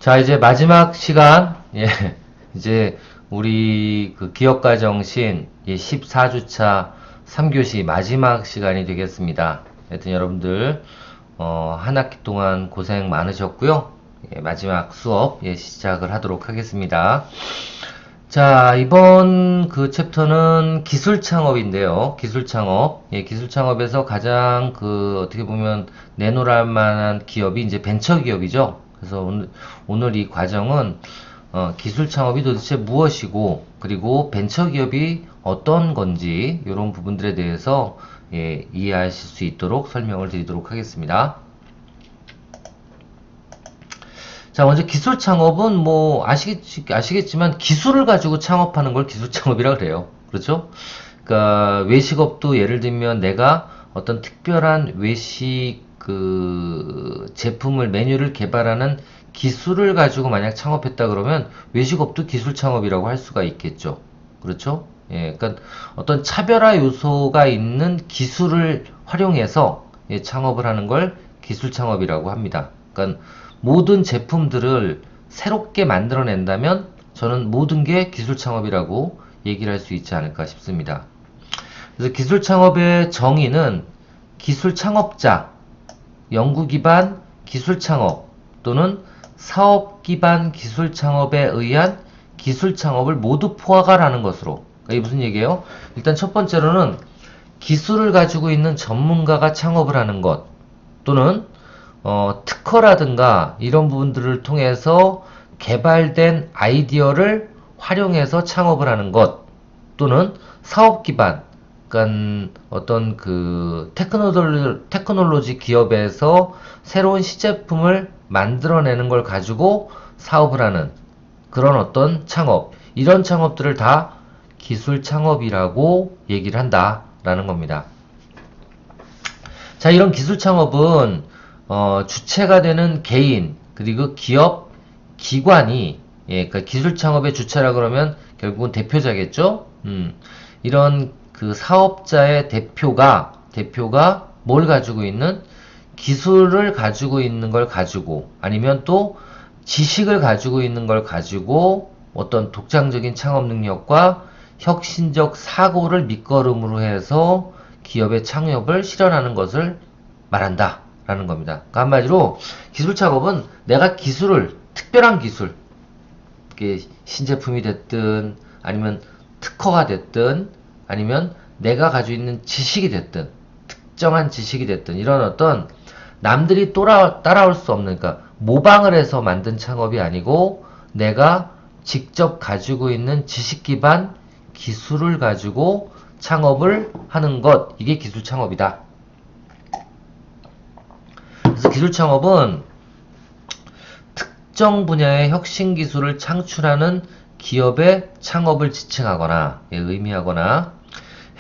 자, 이제 마지막 시간, 예, 이제 우리 그 기업가정신 14주차 3교시 마지막 시간이 되겠습니다. 하여튼 여러분들, 한 학기 동안 고생 많으셨고요. 예, 마지막 수업, 시작을 하도록 하겠습니다. 자, 이번 그 챕터는 기술 창업인데요. 기술 창업. 예, 기술 창업에서 가장 어떻게 보면 내놓을 만한 기업이 이제 벤처 기업이죠. 그래서 오늘 이 과정은, 기술 창업이 도대체 무엇이고, 그리고 벤처 기업이 어떤 건지, 이런 부분들에 대해서, 이해하실 수 있도록 설명을 드리도록 하겠습니다. 자, 먼저 기술 창업은 뭐 아시겠지만 기술을 가지고 창업하는 걸 기술 창업이라 그래요. 그렇죠? 그러니까 외식업도 예를 들면 내가 어떤 특별한 외식 제품을 메뉴를 개발하는 기술을 가지고 만약 창업했다 그러면 외식업도 기술 창업이라고 할 수가 있겠죠. 그렇죠? 예, 그러니까 어떤 차별화 요소가 있는 기술을 활용해서 창업을 하는 걸 기술 창업이라고 합니다. 그러니까 모든 제품들을 새롭게 만들어낸다면 저는 모든 게 기술 창업이라고 얘기를 할 수 있지 않을까 싶습니다. 그래서 기술 창업의 정의는 기술 창업자, 연구 기반 기술 창업 또는 사업 기반 기술 창업에 의한 기술 창업을 모두 포괄하는 것으로. 그러니까 이게 무슨 얘기예요? 일단 첫 번째로는 기술을 가지고 있는 전문가가 창업을 하는 것 또는 특허라든가 이런 부분들을 통해서 개발된 아이디어를 활용해서 창업을 하는 것 또는 사업 기반, 그러니까 어떤 테크놀로지 기업에서 새로운 시제품을 만들어내는 걸 가지고 사업을 하는 그런 어떤 창업, 이런 창업들을 다 기술 창업이라고 얘기를 한다라는 겁니다. 자, 이런 기술 창업은 주체가 되는 개인 그리고 기업, 기관이 그러니까 기술 창업의 주체라 그러면 결국은 대표자겠죠. 이런 사업자의 대표가 뭘 가지고 있는 기술을 가지고 있는 걸 가지고 아니면 또 지식을 가지고 있는 걸 가지고 어떤 독창적인 창업 능력과 혁신적 사고를 밑거름으로 해서 기업의 창업을 실현하는 것을 말한다 라는 겁니다. 그러니까 한마디로 기술 창업은 내가 특별한 기술, 신제품이 됐든 아니면 특허가 됐든 아니면 내가 가지고 있는 지식이 됐든 특정한 지식이 됐든 이런 어떤 남들이 따라올 수 없는, 그러니까 모방을 해서 만든 창업이 아니고 내가 직접 가지고 있는 지식 기반 기술을 가지고 창업을 하는 것, 이게 기술 창업이다. 그래서 기술 창업은 특정 분야의 혁신 기술을 창출하는 기업의 창업을 지칭하거나 의미하거나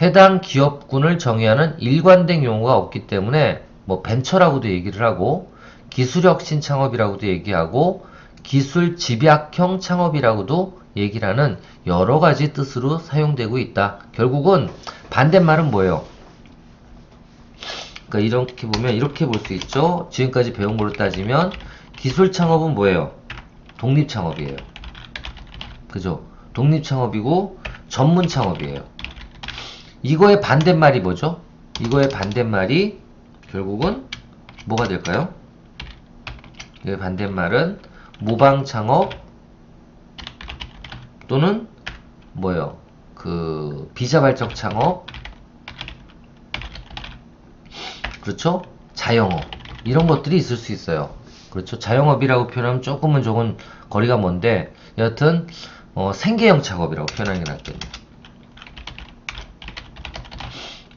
해당 기업군을 정의하는 일관된 용어가 없기 때문에 뭐 벤처라고도 얘기를 하고 기술혁신 창업이라고도 얘기하고 기술 집약형 창업이라고도 얘기를 하는 여러 가지 뜻으로 사용되고 있다. 결국은 반대말은 뭐예요? 그러니까 이렇게 보면 이렇게 볼 수 있죠. 지금까지 배운 걸로 따지면 기술 창업은 뭐예요? 독립 창업이에요. 그죠? 독립 창업이고 전문 창업이에요. 이거의 반대말이 뭐죠? 이거의 반대말이 결국은 뭐가 될까요? 이거의 반대말은 모방 창업 또는 뭐예요? 비자발적 창업, 그렇죠? 자영업 이런 것들이 있을 수 있어요. 그렇죠? 자영업이라고 표현하면 조금은 거리가 먼데 여하튼 생계형 창업이라고 표현하는 게 낫겠네요.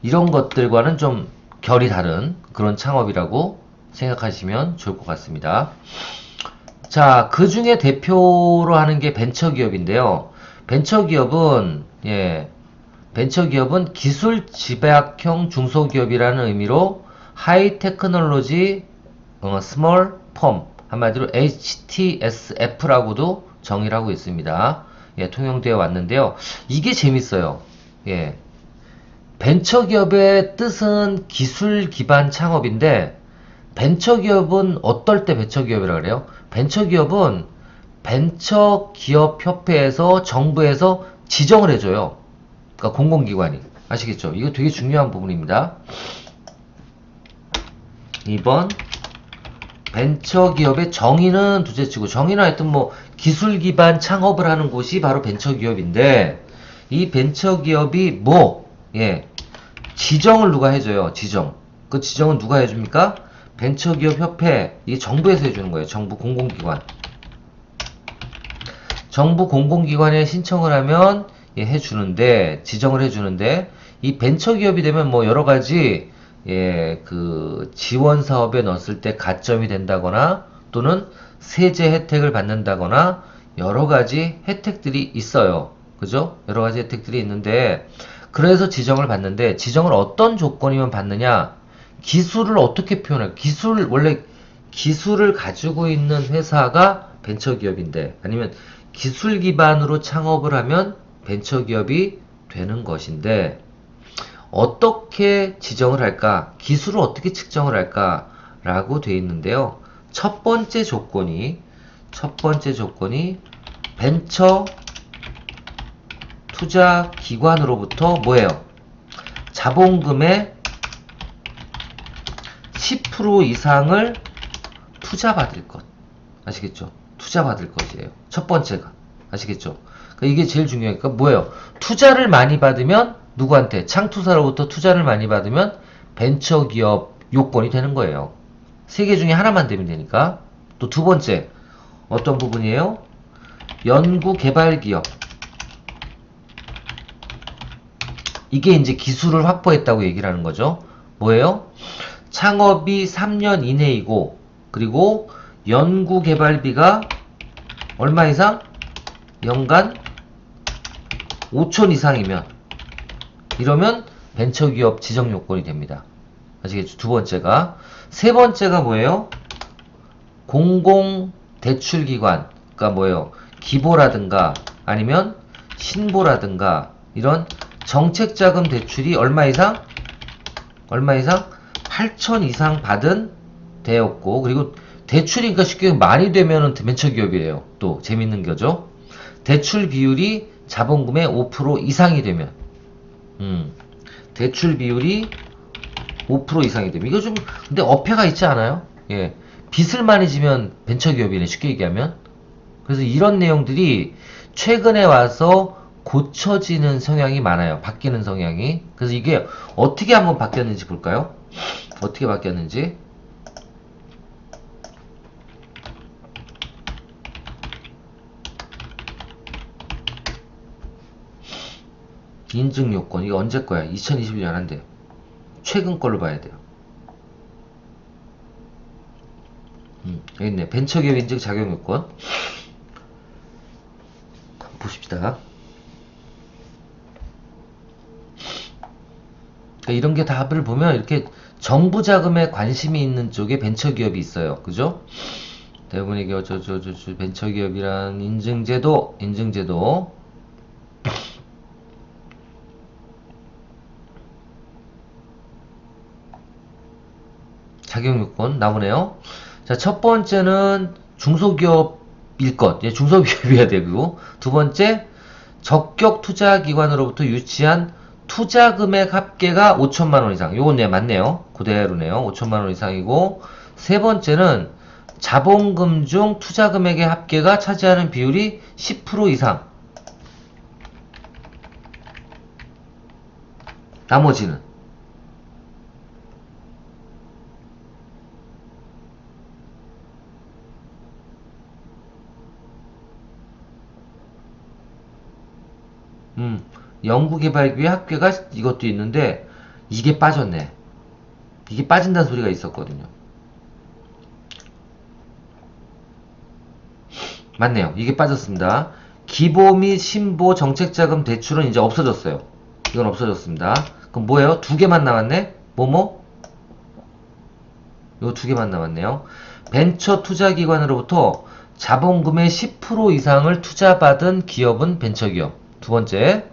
이런 것들과는 좀 결이 다른 그런 창업이라고 생각하시면 좋을 것 같습니다. 자, 그 중에 대표로 하는 게 벤처기업인데요. 벤처기업은 기술 집약형 중소기업이라는 의미로 하이 테크놀로지 스몰 펌, 한마디로 HTSF라고도 정의를 하고 있습니다. 통용되어 왔는데요. 이게 재밌어요. 벤처기업의 뜻은 기술 기반 창업인데 벤처기업은 어떨 때 벤처기업이라고 그래요? 벤처기업은 벤처기업협회에서 정부에서 지정을 해줘요. 그러니까 공공기관이. 아시겠죠? 이거 되게 중요한 부분입니다. 2번 벤처기업의 정의는 둘째치고, 정의는 하여튼 뭐 기술 기반 창업을 하는 곳이 바로 벤처기업인데, 이 벤처기업이 뭐 지정을 누가 해줘요? 지정. 그 지정은 누가 해줍니까? 벤처기업 협회. 이게 정부에서 해주는 거예요. 정부 공공기관. 정부 공공기관에 신청을 하면 해주는데, 지정을 해주는데, 이 벤처기업이 되면 뭐 여러가지 그 지원 사업에 넣었을 때 가점이 된다거나 또는 세제 혜택을 받는다거나 여러가지 혜택들이 있어요. 그죠? 여러가지 혜택들이 있는데, 그래서 지정을 받는데, 지정을 어떤 조건이면 받느냐? 기술을 어떻게 표현할까? 원래 기술을 가지고 있는 회사가 벤처기업인데, 아니면 기술 기반으로 창업을 하면 벤처기업이 되는 것인데, 어떻게 지정을 할까? 기술을 어떻게 측정을 할까? 라고 되어 있는데요. 첫 번째 조건이 벤처 투자 기관으로부터 뭐예요? 자본금의 10% 이상을 투자받을 것. 아시겠죠? 투자받을 것이에요. 첫 번째가. 아시겠죠? 그러니까 이게 제일 중요하니까 뭐예요? 투자를 많이 받으면 누구한테? 창투사로부터 투자를 많이 받으면 벤처기업 요건이 되는 거예요. 세 개 중에 하나만 되면 되니까. 또 두 번째 어떤 부분이에요? 연구개발기업. 이게 이제 기술을 확보했다고 얘기를 하는 거죠. 뭐예요? 창업이 3년 이내이고, 그리고 연구개발비가 얼마 이상? 연간 5천 이상이면, 이러면 벤처기업 지정 요건이 됩니다. 아시겠죠? 두 번째가. 세 번째가 뭐예요? 공공대출기관. 그러니까 뭐예요? 기보라든가 아니면 신보라든가 이런 정책자금 대출이 얼마 이상? 8천 이상 받은 데였고, 그리고 대출이니까 쉽게 많이 되면은 벤처기업이에요. 또 재밌는 거죠. 대출 비율이 자본금의 5% 이상이 되면, 대출 비율이 5% 이상이 되면, 이거 좀 근데 어폐가 있지 않아요? 빚을 많이 지면 벤처기업이네, 쉽게 얘기하면. 그래서 이런 내용들이 최근에 와서 고쳐지는 성향이 많아요. 바뀌는 성향이. 그래서 이게 어떻게 한번 바뀌었는지 볼까요? 어떻게 바뀌었는지. 인증 요건. 이거 언제 거야? 2021년 한대. 최근 걸로 봐야 돼요. 여기 있네. 벤처기업 인증 자격 요건. 한번 보십시다. 그러니까 이런 게 답을 보면 이렇게 정부 자금에 관심이 있는 쪽에 벤처기업이 있어요. 그죠? 대부분 이게 벤처기업이란 인증제도. 자격요건 나오네요. 자, 첫 번째는 중소기업일 것. 중소기업이어야 되고, 두 번째, 적격 투자기관으로부터 유치한 투자금액 합계가 5천만 원 이상. 요건 맞네요. 그대로네요. 5천만 원 이상이고, 세 번째는 자본금 중 투자금액의 합계가 차지하는 비율이 10% 이상. 나머지는 연구개발비 합계가 이것도 있는데, 이게 빠졌네. 이게 빠진다는 소리가 있었거든요. 맞네요. 이게 빠졌습니다. 기보 및 신보 정책자금 대출은 이제 없어졌어요. 이건 없어졌습니다. 그럼 뭐예요? 두 개만 남았네? 요 두 개만 남았네요. 벤처 투자기관으로부터 자본금의 10% 이상을 투자받은 기업은 벤처기업. 두 번째,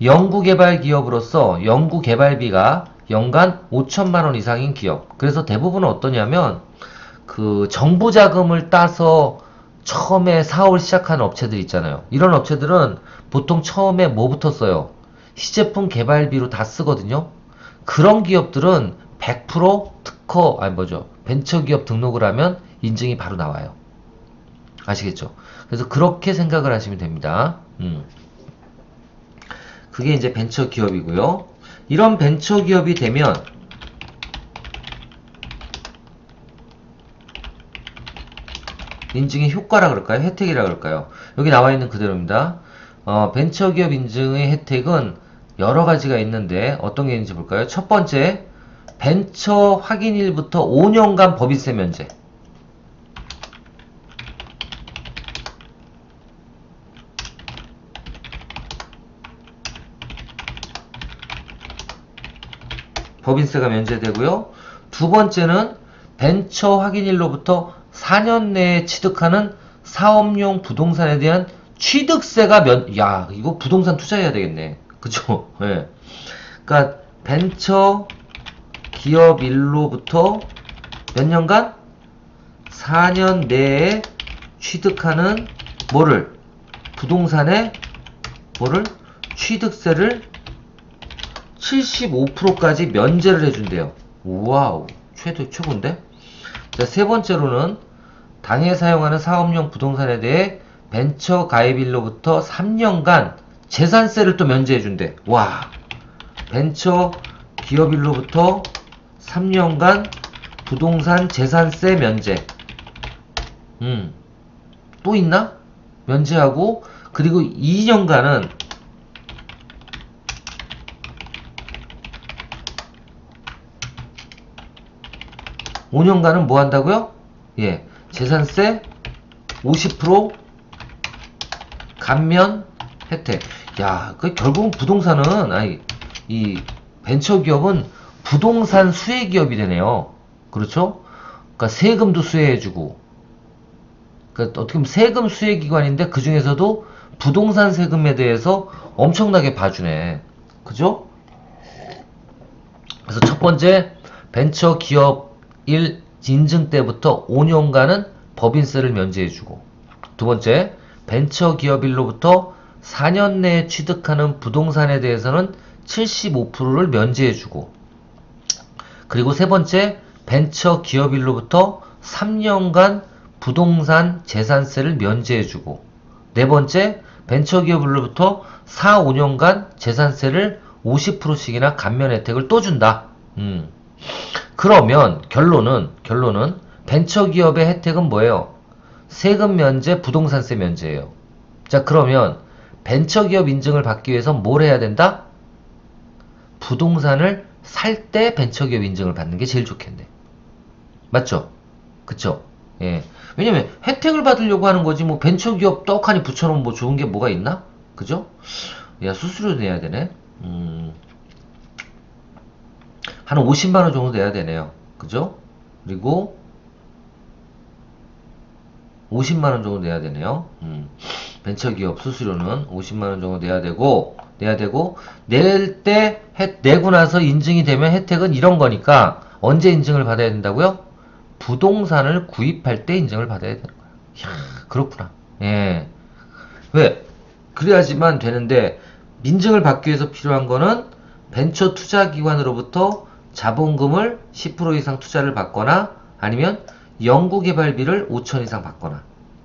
연구개발 기업으로서 연구개발비가 연간 5천만 원 이상인 기업. 그래서 대부분은 어떠냐면, 그 정부 자금을 따서 처음에 사업을 시작하는 업체들 있잖아요. 이런 업체들은 보통 처음에 뭐부터 써요? 시제품 개발비로 다 쓰거든요. 그런 기업들은 100% 특허, 아니 뭐죠? 벤처기업 등록을 하면 인증이 바로 나와요. 아시겠죠? 그래서 그렇게 생각을 하시면 됩니다. 그게 이제 벤처기업이고요. 이런 벤처기업이 되면 인증의 효과라 그럴까요? 혜택이라 그럴까요? 여기 나와 있는 그대로입니다. 벤처기업 인증의 혜택은 여러 가지가 있는데 어떤 게 있는지 볼까요? 첫 번째, 벤처 확인일부터 5년간 법인세 면제. 법인세가 면제되고요. 두 번째는 벤처 확인일로부터 4년 내에 취득하는 사업용 부동산에 대한 취득세가 야, 이거 부동산 투자해야 되겠네. 그쵸? 예. 네. 그니까, 벤처 기업 일로부터 몇 년간? 4년 내에 취득하는 뭐를? 부동산의 뭐를? 취득세를 75%까지 면제를 해준대요. 와우, 최고인데? 자, 세 번째로는 당해 사용하는 사업용 부동산에 대해 벤처 가입일로부터 3년간 재산세를 또 면제해준대. 와, 벤처 기업일로부터 3년간 부동산 재산세 면제. 또 있나? 면제하고, 그리고 2년간은 5년간은 뭐 한다고요? 예, 재산세 50% 감면 혜택. 야, 그 결국은 부동산은, 아니, 이 벤처기업은 부동산 수혜기업이 되네요. 그렇죠? 그러니까 세금도 수혜해주고, 그러니까 어떻게 보면 세금 수혜기관인데 그 중에서도 부동산 세금에 대해서 엄청나게 봐주네. 그죠? 그래서 첫 번째, 벤처기업 1 인증 때부터 5년간은 법인세를 면제해주고, 두 번째, 벤처기업일로부터 4년 내에 취득하는 부동산에 대해서는 75%를 면제해주고, 그리고 세 번째, 벤처기업일로부터 3년간 부동산 재산세를 면제해주고, 네 번째, 벤처기업일로부터 4, 5년간 재산세를 50%씩이나 감면 혜택을 또 준다. 그러면 결론은 벤처기업의 혜택은 뭐예요? 세금 면제, 부동산세 면제예요. 자, 그러면 벤처기업 인증을 받기 위해서 뭘 해야 된다? 부동산을 살 때 벤처기업 인증을 받는 게 제일 좋겠네. 맞죠? 그쵸? 예. 왜냐면 혜택을 받으려고 하는 거지, 뭐 벤처기업 떡하니 붙여놓으면 뭐 좋은 게 뭐가 있나? 그죠? 야, 수수료 내야 되네. 한 50만원 정도 내야 되네요. 그죠? 그리고 50만원 정도 내야 되네요. 벤처기업 수수료는 50만원 정도 내야 되고, 내고 나서 인증이 되면 혜택은 이런 거니까, 언제 인증을 받아야 된다고요? 부동산을 구입할 때 인증을 받아야 되는 거야. 이야, 그렇구나. 예. 왜? 그래야지만 되는데, 인증을 받기 위해서 필요한 거는 벤처 투자기관으로부터 자본금을 10% 이상 투자를 받거나, 아니면 연구개발비를 5천 이상 받거나.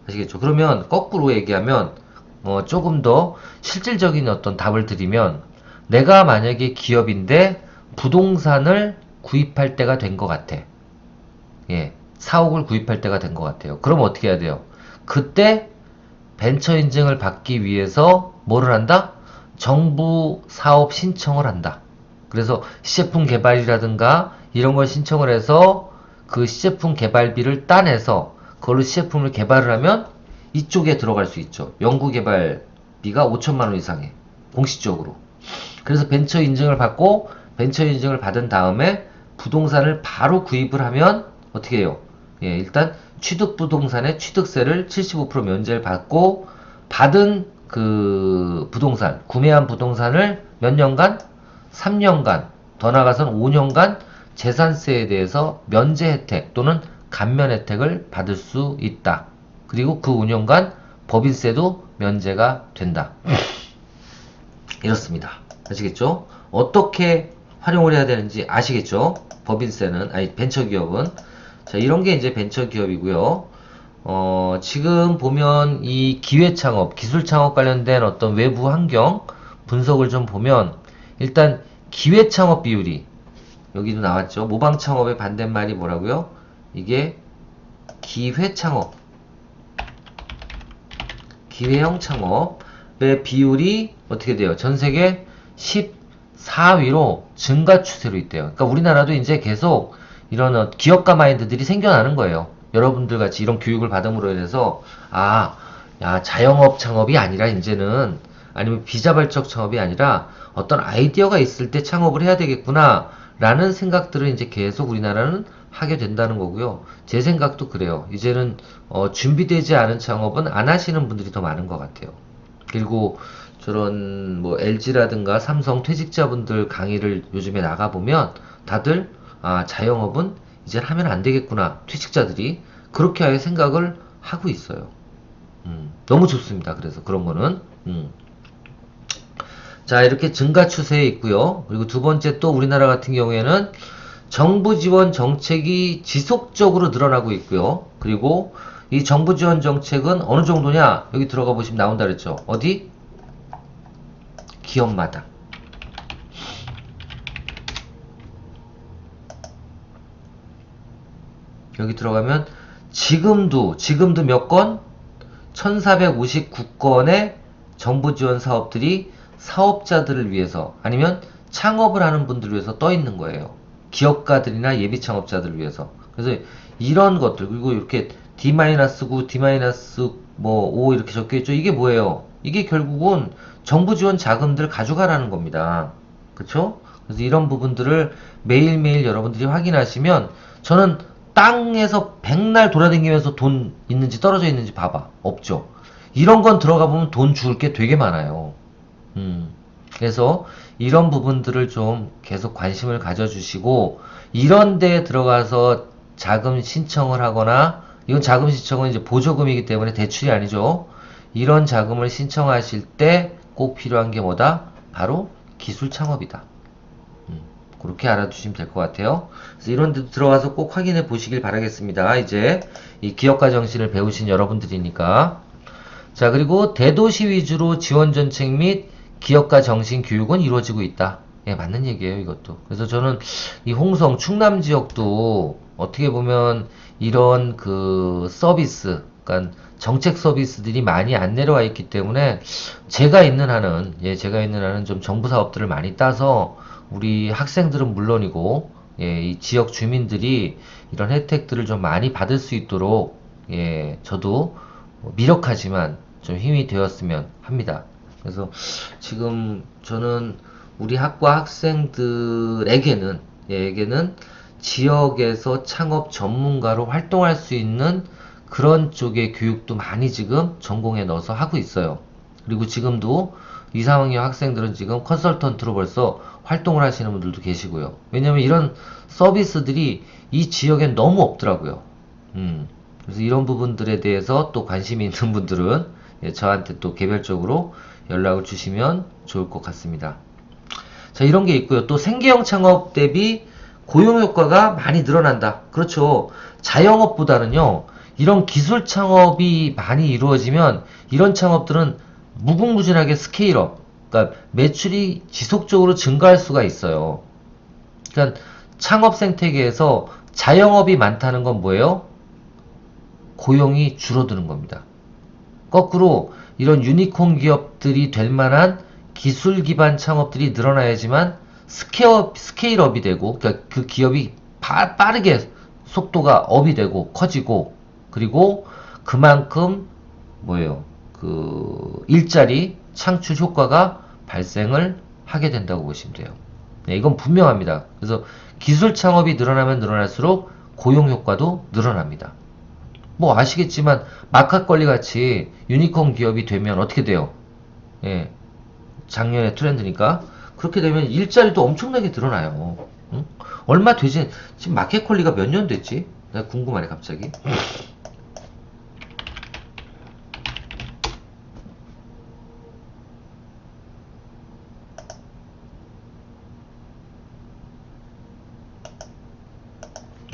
아시겠죠? 그러면 거꾸로 얘기하면 조금 더 실질적인 어떤 답을 드리면, 내가 만약에 기업인데 부동산을 구입할 때가 된 것 같아. 예, 사옥을 구입할 때가 된 것 같아요. 그럼 어떻게 해야 돼요? 그때 벤처 인증을 받기 위해서 뭐를 한다? 정부 사업 신청을 한다. 그래서 시제품 개발이라든가 이런 걸 신청을 해서 그 시제품 개발비를 따내서 그걸로 시제품을 개발을 하면 이쪽에 들어갈 수 있죠. 연구개발비가 5천만원 이상에 공식적으로. 그래서 벤처 인증을 받고, 벤처 인증을 받은 다음에 부동산을 바로 구입을 하면 어떻게 해요? 예, 일단 취득부동산의 취득세를 75% 면제를 받고, 받은 그 부동산, 구매한 부동산을 몇 년간? 3년간, 더 나아가서는 5년간 재산세에 대해서 면제 혜택 또는 감면 혜택을 받을 수 있다. 그리고 그 5년간 법인세도 면제가 된다. 이렇습니다. 아시겠죠? 어떻게 활용을 해야 되는지 아시겠죠? 법인세는, 아니, 벤처기업은. 자, 이런 게 이제 벤처기업이고요. 지금 보면 이 기회창업, 기술창업 관련된 어떤 외부 환경 분석을 좀 보면, 일단 기회창업 비율이, 여기도 나왔죠. 모방창업의 반대말이 뭐라고요? 이게 기회창업, 기회형 창업의 비율이 어떻게 돼요? 전 세계 14위로 증가 추세로 있대요. 그러니까 우리나라도 이제 계속 이런 기업가 마인드들이 생겨나는 거예요. 여러분들 같이 이런 교육을 받음으로 인해서, 야, 자영업 창업이 아니라 이제는, 아니면 비자발적 창업이 아니라 어떤 아이디어가 있을 때 창업을 해야 되겠구나 라는 생각들을 이제 계속 우리나라는 하게 된다는 거고요. 제 생각도 그래요. 이제는 준비되지 않은 창업은 안 하시는 분들이 더 많은 것 같아요. 그리고 저런 뭐 LG라든가 삼성 퇴직자분들 강의를 요즘에 나가보면 다들 자영업은 이제 하면 안 되겠구나, 퇴직자들이 그렇게 아예 생각을 하고 있어요. 너무 좋습니다. 그래서 그런 거는 자, 이렇게 증가 추세에 있고요. 그리고 두 번째, 또 우리나라 같은 경우에는 정부 지원 정책이 지속적으로 늘어나고 있고요. 그리고 이 정부 지원 정책은 어느 정도냐? 여기 들어가 보시면 나온다 그랬죠. 어디? 기업마다. 여기 들어가면 지금도 몇 건? 1459건의 정부 지원 사업들이 사업자들을 위해서, 아니면 창업을 하는 분들을 위해서 떠 있는 거예요. 기업가들이나 예비 창업자들을 위해서. 그래서 이런 것들, 그리고 이렇게 D-9, D-5 이렇게 적혀 있죠. 이게 뭐예요? 이게 결국은 정부 지원 자금들 가져가라는 겁니다. 그쵸? 그래서 이런 부분들을 매일매일 여러분들이 확인하시면, 저는 땅에서 백날 돌아다니면서 돈 있는지 떨어져 있는지 봐봐. 없죠. 이런 건 들어가 보면 돈 줄 게 되게 많아요. 그래서 이런 부분들을 좀 계속 관심을 가져주시고, 이런 데에 들어가서 자금 신청을 하거나, 이건 자금 신청은 이제 보조금이기 때문에 대출이 아니죠. 이런 자금을 신청하실 때 꼭 필요한 게 뭐다? 바로 기술 창업이다. 그렇게 알아두시면 될 것 같아요. 그래서 이런 데 들어가서 꼭 확인해 보시길 바라겠습니다. 이제 이 기업가 정신을 배우신 여러분들이니까. 자, 그리고 대도시 위주로 지원 정책 및 기업가 정신 교육은 이루어지고 있다. 예, 맞는 얘기예요, 이것도. 그래서 저는 이 홍성, 충남 지역도 어떻게 보면 이런 그 서비스, 그러니까 정책 서비스들이 많이 안 내려와 있기 때문에 제가 있는 한은 좀 정부 사업들을 많이 따서 우리 학생들은 물론이고, 이 지역 주민들이 이런 혜택들을 좀 많이 받을 수 있도록, 저도 미력하지만 좀 힘이 되었으면 합니다. 그래서 지금 저는 우리 학과 학생들에게는 지역에서 창업 전문가로 활동할 수 있는 그런 쪽의 교육도 많이 지금 전공에 넣어서 하고 있어요. 그리고 지금도 2, 3학년 학생들은 지금 컨설턴트로 벌써 활동을 하시는 분들도 계시고요. 왜냐면 이런 서비스들이 이 지역엔 너무 없더라고요. 그래서 이런 부분들에 대해서 또 관심이 있는 분들은 저한테 또 개별적으로 연락을 주시면 좋을 것 같습니다. 자, 이런 게 있고요. 또 생계형 창업 대비 고용 효과가 많이 늘어난다. 그렇죠. 자영업보다는요, 이런 기술 창업이 많이 이루어지면 이런 창업들은 무궁무진하게 스케일업, 그러니까 매출이 지속적으로 증가할 수가 있어요. 그러니까 창업 생태계에서 자영업이 많다는 건 뭐예요? 고용이 줄어드는 겁니다. 거꾸로 이런 유니콘 기업들이 될 만한 기술 기반 창업들이 늘어나야지만 스케일업이 되고, 그러니까 그 기업이 빠르게 속도가 업이 되고 커지고, 그리고 그만큼 뭐예요? 그 일자리 창출 효과가 발생을 하게 된다고 보시면 돼요. 네, 이건 분명합니다. 그래서 기술 창업이 늘어나면 늘어날수록 고용 효과도 늘어납니다. 뭐 아시겠지만 마카걸리 같이 유니콘 기업이 되면 어떻게 돼요? 예, 작년에 트렌드니까. 그렇게 되면 일자리도 엄청나게 늘어나요. 응? 얼마 되지? 지금 마켓컬리가 몇 년 됐지? 내가 궁금하네 갑자기.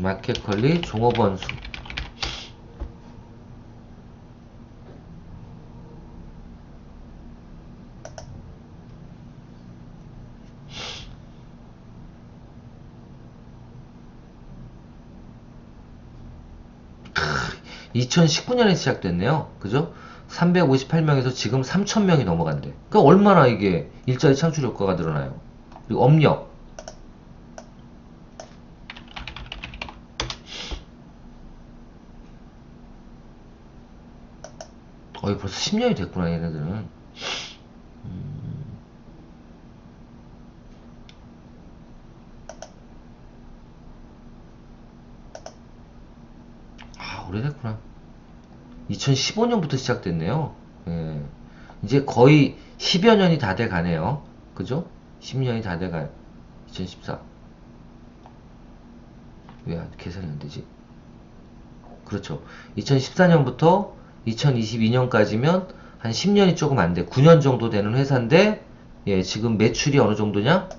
마켓 관리, 종업 원수. 크, 2019년에 시작됐네요. 그죠? 358명에서 지금 3000명이 넘어간대. 그러니까 얼마나 이게 일자리 창출 효과가 늘어나요. 그리고 업력. 벌써 10년이 됐구나, 얘네들은. 오래됐구나. 2015년부터 시작됐네요. 예. 이제 거의 10여 년이 다 돼 가네요. 그죠? 10년이 다 돼 가요. 2014. 왜 계산이 안 되지? 그렇죠. 2014년부터 2022년까지면 한 10년이 조금 안 돼. 9년 정도 되는 회사인데, 예, 지금 매출이 어느 정도냐?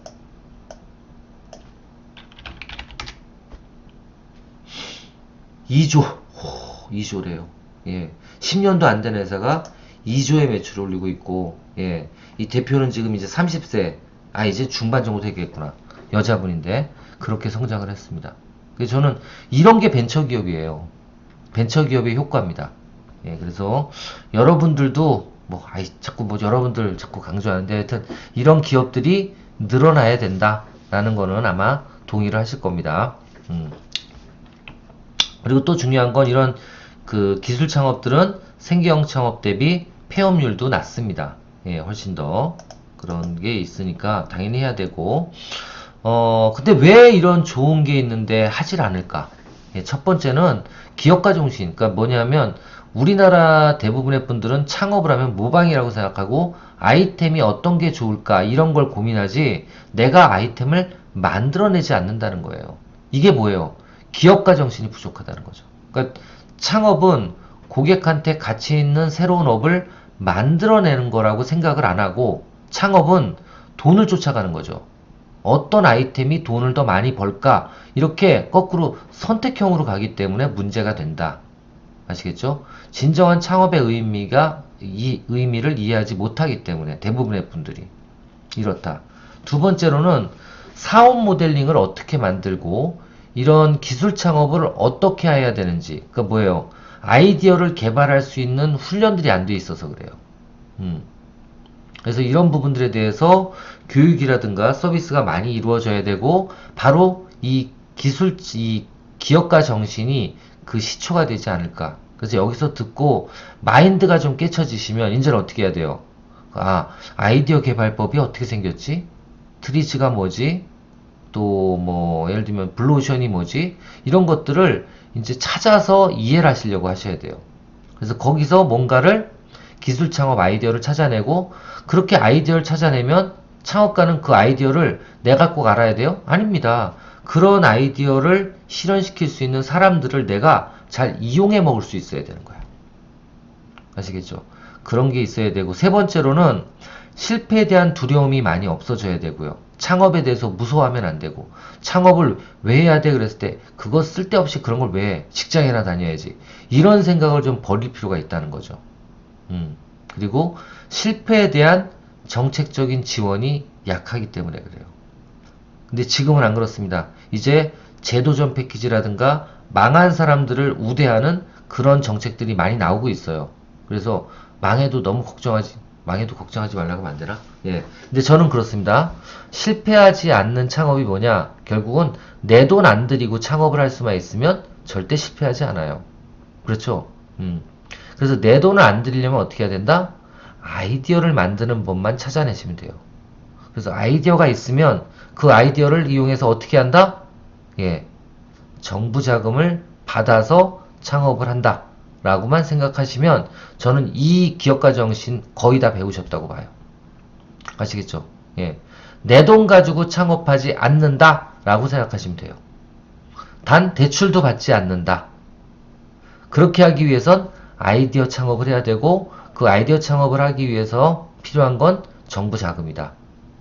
2조. 2조래요. 예. 10년도 안 된 회사가 2조의 매출을 올리고 있고, 예. 이 대표는 지금 이제 30세, 이제 중반 정도 되겠구나. 여자분인데, 그렇게 성장을 했습니다. 그래서 저는 이런 게 벤처기업이에요. 벤처기업의 효과입니다. 예, 그래서 여러분들도, 자꾸 여러분들 자꾸 강조하는데, 하여튼, 이런 기업들이 늘어나야 된다라는 거는 아마 동의를 하실 겁니다. 그리고 또 중요한 건 이런 그 기술 창업들은 생계형 창업 대비 폐업률도 낮습니다. 예, 훨씬 더 그런 게 있으니까 당연히 해야 되고, 근데 왜 이런 좋은 게 있는데 하질 않을까? 예, 첫 번째는 기업가 정신. 그러니까 뭐냐면 우리나라 대부분의 분들은 창업을 하면 모방이라고 생각하고 아이템이 어떤 게 좋을까 이런 걸 고민하지 내가 아이템을 만들어내지 않는다는 거예요. 이게 뭐예요? 기업가 정신이 부족하다는 거죠. 그러니까 창업은 고객한테 가치 있는 새로운 업을 만들어내는 거라고 생각을 안 하고 창업은 돈을 쫓아가는 거죠. 어떤 아이템이 돈을 더 많이 벌까? 이렇게 거꾸로 선택형으로 가기 때문에 문제가 된다. 아시겠죠? 진정한 창업의 이 의미를 이해하지 못하기 때문에 대부분의 분들이 이렇다. 두 번째로는 사업 모델링을 어떻게 만들고 이런 기술 창업을 어떻게 해야 되는지. 그러니까 뭐예요? 아이디어를 개발할 수 있는 훈련들이 안 돼 있어서 그래요. 그래서 이런 부분들에 대해서 교육이라든가 서비스가 많이 이루어져야 되고 바로 이 기업가 정신이 그 시초가 되지 않을까. 그래서 여기서 듣고 마인드가 좀 깨쳐지시면 이제는 어떻게 해야 돼요? 아이디어 개발법이 어떻게 생겼지? 트리즈가 뭐지? 또 뭐 예를 들면 블루오션이 뭐지? 이런 것들을 이제 찾아서 이해를 하시려고 하셔야 돼요. 그래서 거기서 뭔가를 기술 창업 아이디어를 찾아내고 그렇게 아이디어를 찾아내면 창업가는 그 아이디어를 내가 꼭 알아야 돼요? 아닙니다. 그런 아이디어를 실현시킬 수 있는 사람들을 내가 잘 이용해 먹을 수 있어야 되는 거야. 아시겠죠? 그런 게 있어야 되고 세 번째로는 실패에 대한 두려움이 많이 없어져야 되고요. 창업에 대해서 무서워하면 안 되고 창업을 왜 해야 돼? 그랬을 때 그거 쓸데없이 그런 걸 왜 해? 직장이나 다녀야지. 이런 생각을 좀 버릴 필요가 있다는 거죠. 그리고 실패에 대한 정책적인 지원이 약하기 때문에 그래요. 근데 지금은 안 그렇습니다. 이제 제도전 패키지라든가 망한 사람들을 우대하는 그런 정책들이 많이 나오고 있어요. 그래서 망해도 걱정하지 말라고 하면 안 되나? 예. 근데 저는 그렇습니다. 실패하지 않는 창업이 뭐냐? 결국은 내 돈 안 들이고 창업을 할 수만 있으면 절대 실패하지 않아요. 그렇죠? 그래서 내 돈을 안 들이려면 어떻게 해야 된다? 아이디어를 만드는 법만 찾아내시면 돼요. 그래서 아이디어가 있으면 그 아이디어를 이용해서 어떻게 한다? 예. 정부 자금을 받아서 창업을 한다. 라고만 생각하시면 저는 이 기업가 정신 거의 다 배우셨다고 봐요. 아시겠죠? 예. 내 돈 가지고 창업하지 않는다. 라고 생각하시면 돼요. 단 대출도 받지 않는다. 그렇게 하기 위해선 아이디어 창업을 해야 되고 그 아이디어 창업을 하기 위해서 필요한 건 정부 자금이다.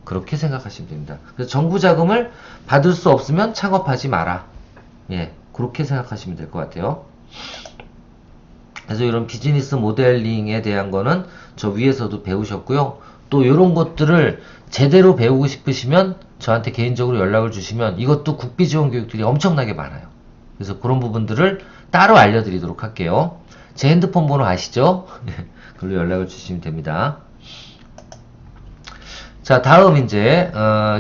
그렇게 생각하시면 됩니다. 그래서 정부 자금을 받을 수 없으면 창업하지 마라. 예. 그렇게 생각하시면 될 것 같아요. 그래서 이런 비즈니스 모델링에 대한 거는 저 위에서도 배우셨고요. 또 이런 것들을 제대로 배우고 싶으시면 저한테 개인적으로 연락을 주시면 이것도 국비 지원 교육들이 엄청나게 많아요. 그래서 그런 부분들을 따로 알려드리도록 할게요. 제 핸드폰 번호 아시죠? 그걸로 연락을 주시면 됩니다. 자, 다음 이제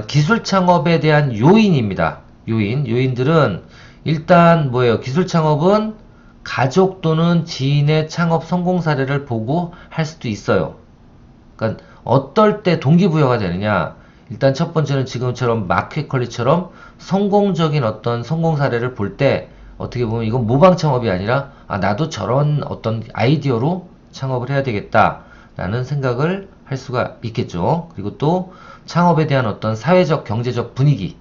기술 창업에 대한 요인입니다. 요인들은 일단 뭐예요? 기술 창업은 가족 또는 지인의 창업 성공 사례를 보고 할 수도 있어요. 그러니까 어떨 때 동기부여가 되느냐? 일단 첫 번째는 지금처럼 마켓컬리처럼 성공적인 어떤 성공 사례를 볼 때 어떻게 보면 이건 모방 창업이 아니라 아, 나도 저런 어떤 아이디어로 창업을 해야 되겠다라는 생각을 할 수가 있겠죠. 그리고 또 창업에 대한 어떤 사회적 경제적 분위기,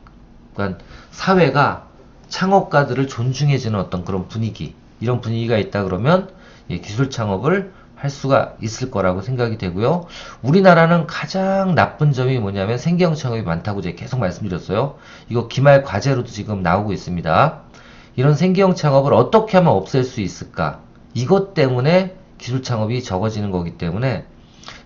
그러니까 사회가 창업가들을 존중해주는 어떤 그런 분위기, 이런 분위기가 있다 그러면 예, 기술 창업을 할 수가 있을 거라고 생각이 되고요. 우리나라는 가장 나쁜 점이 뭐냐면 생계형 창업이 많다고 제가 계속 말씀드렸어요. 이거 기말 과제로도 지금 나오고 있습니다. 이런 생계형 창업을 어떻게 하면 없앨 수 있을까? 이것 때문에 기술 창업이 적어지는 거기 때문에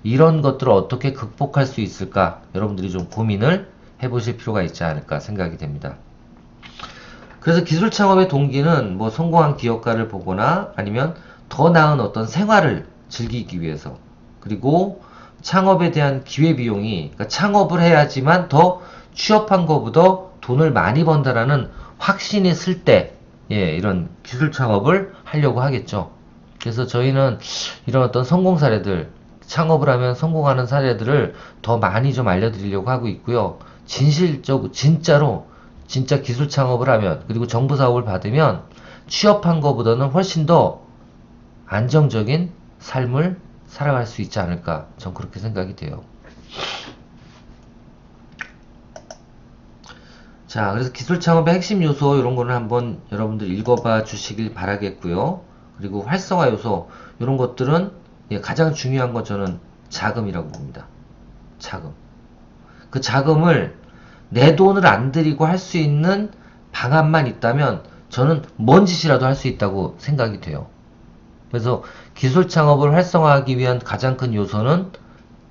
이런 것들을 어떻게 극복할 수 있을까? 여러분들이 좀 고민을 해보실 필요가 있지 않을까 생각이 됩니다. 그래서 기술 창업의 동기는 뭐 성공한 기업가를 보거나 아니면 더 나은 어떤 생활을 즐기기 위해서, 그리고 창업에 대한 기회비용이, 그러니까 창업을 해야지만 더 취업한 것보다 돈을 많이 번다라는 확신이 있을 때 예, 이런 기술 창업을 하려고 하겠죠. 그래서 저희는 이런 어떤 성공 사례들, 창업을 하면 성공하는 사례들을 더 많이 좀 알려드리려고 하고 있고요. 진짜로 진짜 기술 창업을 하면, 그리고 정부 사업을 받으면 취업한 것보다는 훨씬 더 안정적인 삶을 살아갈 수 있지 않을까, 전 그렇게 생각이 돼요. 자, 그래서 기술 창업의 핵심 요소 이런 거는 한번 여러분들 읽어봐 주시길 바라겠고요. 그리고 활성화 요소 이런 것들은 예, 가장 중요한 건 저는 자금이라고 봅니다. 자금. 그 자금을 내 돈을 안 들이고 할 수 있는 방안만 있다면 저는 뭔 짓이라도 할 수 있다고 생각이 돼요. 그래서 기술 창업을 활성화하기 위한 가장 큰 요소는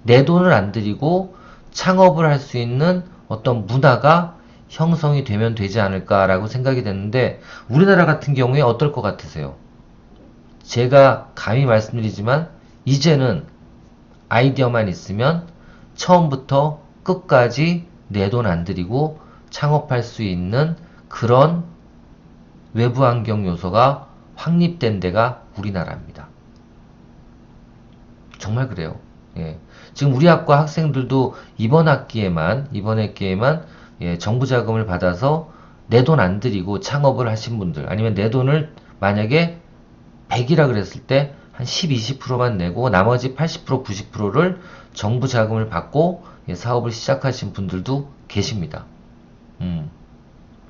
내 돈을 안 들이고 창업을 할 수 있는 어떤 문화가 형성이 되면 되지 않을까라고 생각이 됐는데, 우리나라 같은 경우에 어떨 것 같으세요? 제가 감히 말씀드리지만 이제는 아이디어만 있으면 처음부터 끝까지 내 돈 안 들이고 창업할 수 있는 그런 외부 환경 요소가 확립된 데가 우리나라입니다. 정말 그래요. 예. 지금 우리 학과 학생들도 이번 학기에만 예, 정부 자금을 받아서 내 돈 안 들이고 창업을 하신 분들, 아니면 내 돈을 만약에 100이라 그랬을 때 한 10, 20%만 내고 나머지 80%, 90%를 정부 자금을 받고 예, 사업을 시작하신 분들도 계십니다.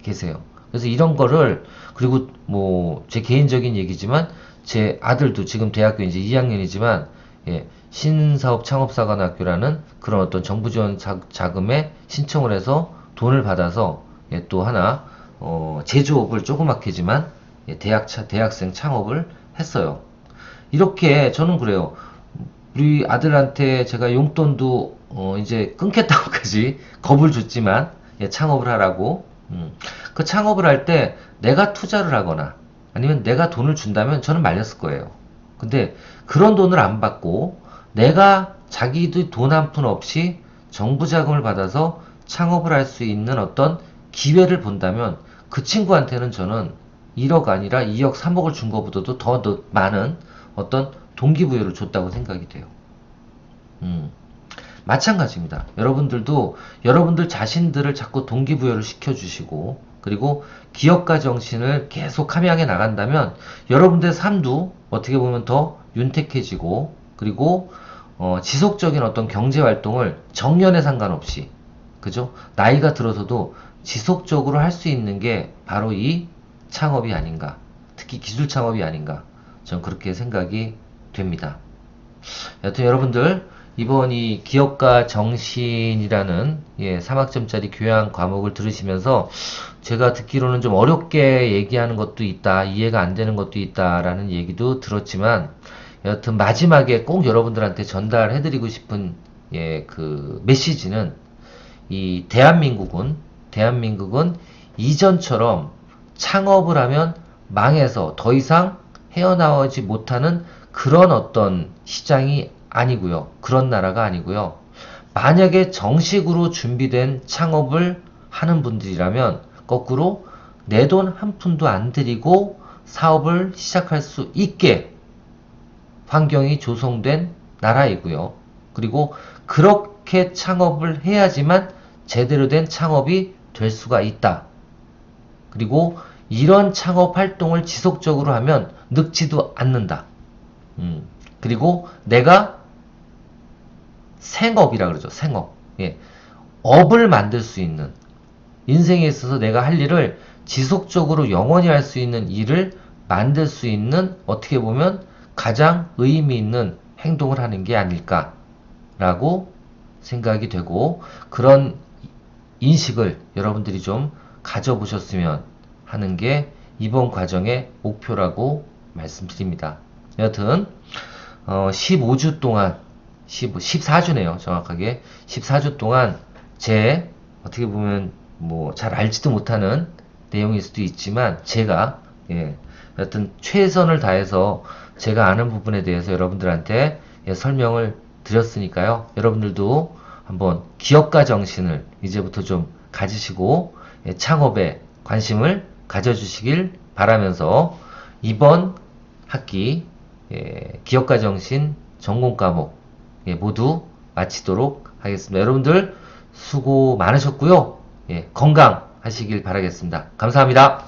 계세요. 그래서 이런 거를, 그리고 뭐 제 개인적인 얘기지만 제 아들도 지금 대학교 이제 2학년이지만 예, 신사업 창업사관학교라는 그런 어떤 정부 지원 자금에 신청을 해서 돈을 받아서 예, 또 하나 제조업을 조그맣게지만 예, 대학생 창업을 했어요. 이렇게 저는 그래요. 우리 아들한테 제가 용돈도 이제 끊겠다고까지 겁을 줬지만 예, 창업을 하라고. 그 창업을 할 때 내가 투자를 하거나 아니면 내가 돈을 준다면 저는 말렸을 거예요. 근데 그런 돈을 안 받고 내가 자기도 돈 한 푼 없이 정부 자금을 받아서 창업을 할 수 있는 어떤 기회를 본다면 그 친구한테는 저는 1억 아니라 2억, 3억을 준 것보다도 더 많은 어떤 동기부여를 줬다고 생각이 돼요. 마찬가지입니다. 여러분들도 여러분들 자신들을 자꾸 동기부여를 시켜주시고, 그리고 기업가 정신을 계속 함양해 나간다면 여러분들의 삶도 어떻게 보면 더 윤택해지고, 그리고 지속적인 어떤 경제 활동을 정년에 상관없이, 그죠? 나이가 들어서도 지속적으로 할 수 있는 게 바로 이 창업이 아닌가, 특히 기술 창업이 아닌가, 전 그렇게 생각이 됩니다. 여튼 여러분들 이번 이 기업가 정신이라는 3학점짜리 교양 과목을 들으시면서 제가 듣기로는 좀 어렵게 얘기하는 것도 있다, 이해가 안 되는 것도 있다라는 얘기도 들었지만 여하튼 마지막에 꼭 여러분들한테 전달해드리고 싶은 그 메시지는 이 대한민국은 이전처럼 창업을 하면 망해서 더 이상 헤어나오지 못하는 그런 어떤 시장이 아니고요. 그런 나라가 아니고요. 만약에 정식으로 준비된 창업을 하는 분들이라면 거꾸로 내 돈 한 푼도 안 들이고 사업을 시작할 수 있게 환경이 조성된 나라이고요. 그리고 그렇게 창업을 해야지만 제대로 된 창업이 될 수가 있다. 그리고 이런 창업 활동을 지속적으로 하면 늙지도 않는다. 그리고 내가 생업이라 그러죠. 생업. 업을 만들 수 있는, 인생에 있어서 내가 할 일을 지속적으로 영원히 할 수 있는 일을 만들 수 있는, 어떻게 보면 가장 의미 있는 행동을 하는 게 아닐까라고 생각이 되고, 그런 인식을 여러분들이 좀 가져보셨으면 하는 게 이번 과정의 목표라고 말씀드립니다. 여하튼 15주 동안 14주네요. 정확하게 14주 동안 제 어떻게 보면 뭐 잘 알지도 못하는 내용일 수도 있지만 제가 여하튼 최선을 다해서 제가 아는 부분에 대해서 여러분들한테 설명을 드렸으니까요. 여러분들도 한번 기업가 정신을 이제부터 좀 가지시고 창업에 관심을 가져주시길 바라면서 이번 학기 기업가 정신 전공 과목 모두 마치도록 하겠습니다. 여러분들 수고 많으셨고요. 건강하시길 바라겠습니다. 감사합니다.